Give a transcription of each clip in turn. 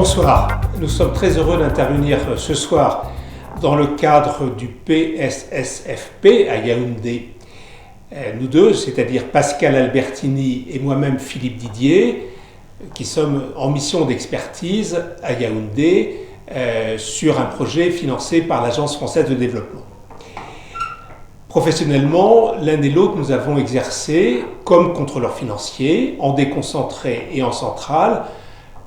Bonsoir, nous sommes très heureux d'intervenir ce soir dans le cadre du PSSFP à Yaoundé. Nous deux, c'est-à-dire Pascal Albertini et moi-même Philippe Didier, qui sommes en mission d'expertise à Yaoundé sur un projet financé par l'Agence française de développement. Professionnellement, l'un et l'autre, nous avons exercé comme contrôleurs financiers, en déconcentré et en centrale,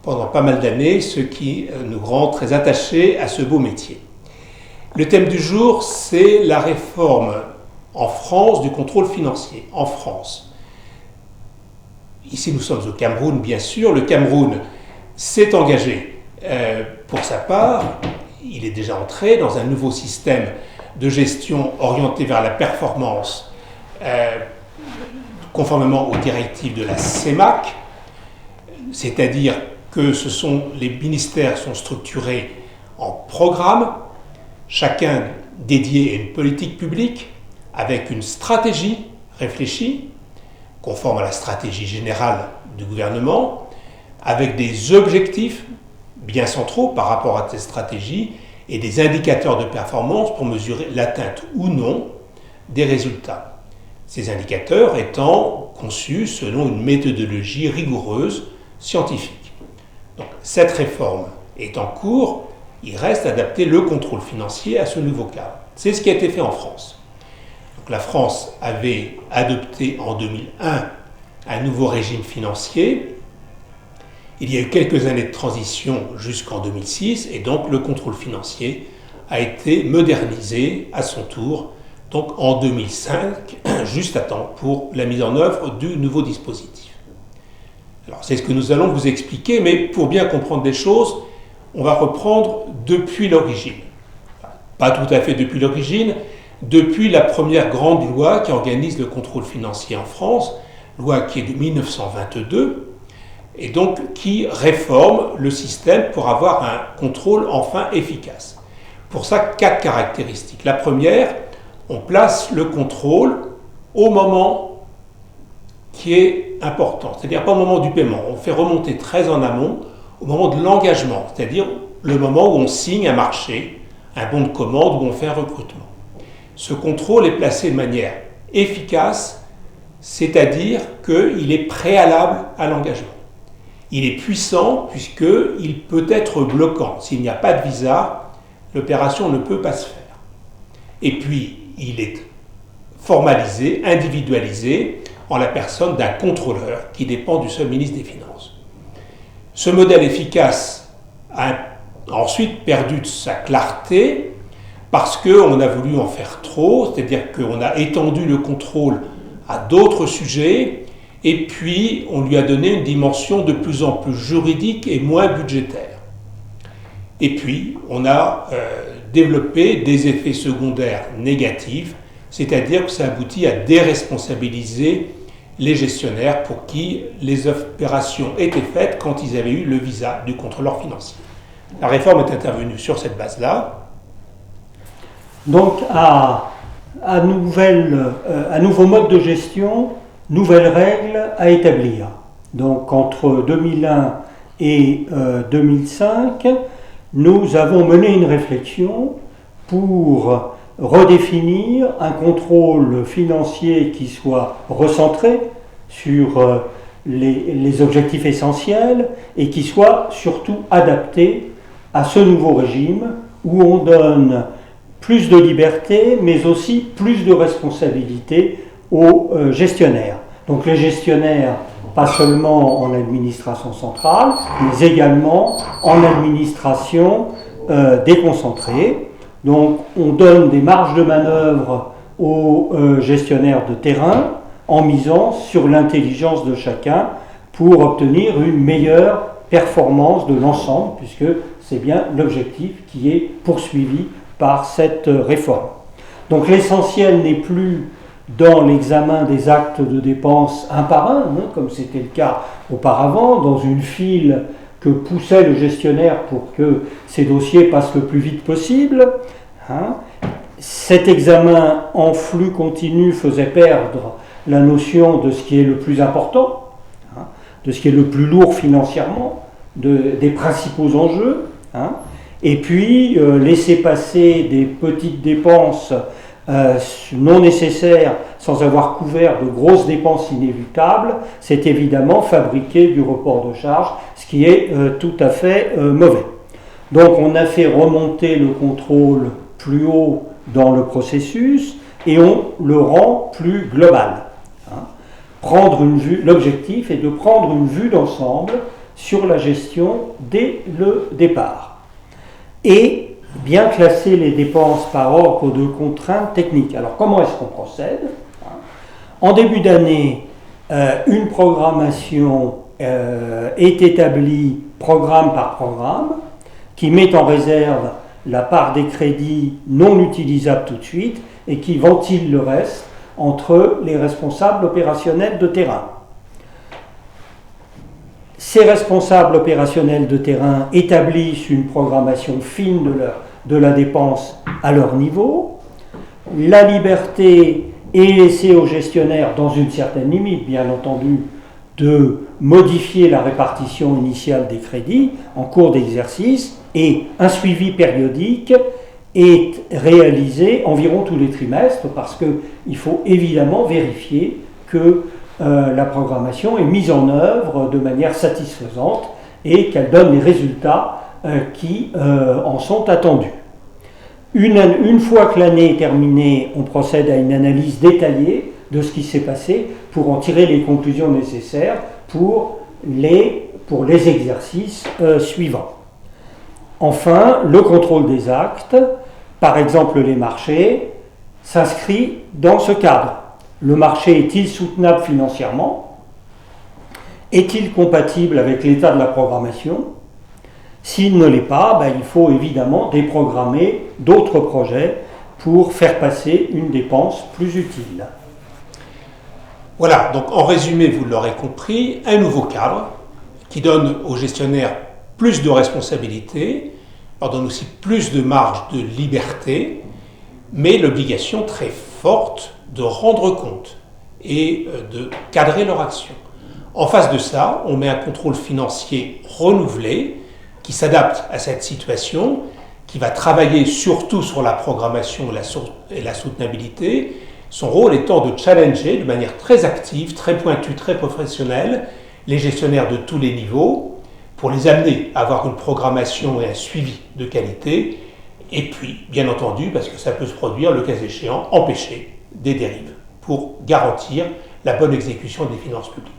pendant pas mal d'années, ce qui nous rend très attachés à ce beau métier. Le thème du jour, c'est la réforme en France du contrôle financier, en France. Ici, nous sommes au Cameroun, bien sûr. Le Cameroun s'est engagé pour sa part. Il est déjà entré dans un nouveau système de gestion orientée vers la performance, conformément aux directives de la CEMAC, c'est-à-dire que les ministères sont structurés en programmes, chacun dédié à une politique publique, avec une stratégie réfléchie, conforme à la stratégie générale du gouvernement, avec des objectifs bien centraux par rapport à cette stratégie et des indicateurs de performance pour mesurer l'atteinte ou non des résultats. Ces indicateurs étant conçus selon une méthodologie rigoureuse, scientifique. Donc, cette réforme est en cours, il reste à adapter le contrôle financier à ce nouveau cadre. C'est ce qui a été fait en France. Donc, la France avait adopté en 2001 un nouveau régime financier. Il y a eu quelques années de transition jusqu'en 2006 et donc le contrôle financier a été modernisé à son tour, donc en 2005, juste à temps pour la mise en œuvre du nouveau dispositif. Alors c'est ce que nous allons vous expliquer, mais pour bien comprendre les choses, on va reprendre depuis l'origine. Pas tout à fait depuis l'origine, depuis la première grande loi qui organise le contrôle financier en France, loi qui est de 1922, et donc qui réforme le système pour avoir un contrôle enfin efficace. Pour ça, 4 caractéristiques. La première, on place le contrôle au moment qui est important, c'est-à-dire pas au moment du paiement. On fait remonter très en amont, au moment de l'engagement, c'est-à-dire le moment où on signe un marché, un bon de commande, où on fait un recrutement. Ce contrôle est placé de manière efficace, c'est-à-dire qu'il est préalable à l'engagement. Il est puissant puisqu'il peut être bloquant. S'il n'y a pas de visa, l'opération ne peut pas se faire. Et puis, il est formalisé, individualisé, en la personne d'un contrôleur qui dépend du seul ministre des Finances. Ce modèle efficace a ensuite perdu de sa clarté parce qu'on a voulu en faire trop, c'est-à-dire qu'on a étendu le contrôle à d'autres sujets et puis on lui a donné une dimension de plus en plus juridique et moins budgétaire. Et puis on a développé des effets secondaires négatifs, c'est-à-dire que ça aboutit à déresponsabiliser les gestionnaires pour qui les opérations étaient faites quand ils avaient eu le visa du contrôleur financier. La réforme est intervenue sur cette base-là. Donc, à nouveau mode de gestion, nouvelles règles à établir. Donc, entre 2001 et 2005, nous avons mené une réflexion pour redéfinir un contrôle financier qui soit recentré sur les objectifs essentiels et qui soit surtout adapté à ce nouveau régime où on donne plus de liberté mais aussi plus de responsabilité aux gestionnaires. Donc les gestionnaires, pas seulement en administration centrale, mais également en administration déconcentrée. Donc on donne des marges de manœuvre aux gestionnaires de terrain en misant sur l'intelligence de chacun pour obtenir une meilleure performance de l'ensemble, puisque c'est bien l'objectif qui est poursuivi par cette réforme. Donc l'essentiel n'est plus dans l'examen des actes de dépenses un par un, comme c'était le cas auparavant, dans une file que poussait le gestionnaire pour que ces dossiers passent le plus vite possible. Cet examen en flux continu faisait perdre la notion de ce qui est le plus important, de ce qui est le plus lourd financièrement, des principaux enjeux, hein, et puis laisser passer des petites dépenses non nécessaires sans avoir couvert de grosses dépenses inévitables, c'est évidemment fabriquer du report de charge, ce qui est tout à fait mauvais. Donc on a fait remonter le contrôle plus haut dans le processus et on le rend plus global. L'objectif est de prendre une vue d'ensemble sur la gestion dès le départ et bien classer les dépenses par ordre de contraintes techniques. Alors comment est-ce qu'on procède ? En début d'année, une programmation est établie programme par programme qui met en réserve la part des crédits non utilisables tout de suite et qui ventile le reste entre les responsables opérationnels de terrain. Ces responsables opérationnels de terrain établissent une programmation fine de la dépense à leur niveau. La liberté est laissée aux gestionnaires, dans une certaine limite bien entendu, de modifier la répartition initiale des crédits en cours d'exercice, et un suivi périodique est réalisé environ tous les trimestres parce qu'il faut évidemment vérifier que la programmation est mise en œuvre de manière satisfaisante et qu'elle donne les résultats qui en sont attendus. Une fois que l'année est terminée, on procède à une analyse détaillée de ce qui s'est passé pour en tirer les conclusions nécessaires pour les exercices suivants. Enfin, le contrôle des actes, par exemple les marchés, s'inscrit dans ce cadre. Le marché est-il soutenable financièrement ? Est-il compatible avec l'état de la programmation ? S'il ne l'est pas, il faut évidemment déprogrammer d'autres projets pour faire passer une dépense plus utile. Voilà, donc en résumé, vous l'aurez compris, un nouveau cadre qui donne aux gestionnaires plus de responsabilités, leur donne aussi plus de marge de liberté, mais l'obligation très forte de rendre compte et de cadrer leur action. En face de ça, on met un contrôle financier renouvelé qui s'adapte à cette situation, qui va travailler surtout sur la programmation et la soutenabilité, son rôle étant de challenger de manière très active, très pointue, très professionnelle, les gestionnaires de tous les niveaux, pour les amener à avoir une programmation et un suivi de qualité, et puis, bien entendu, parce que ça peut se produire, le cas échéant, empêcher des dérives, pour garantir la bonne exécution des finances publiques.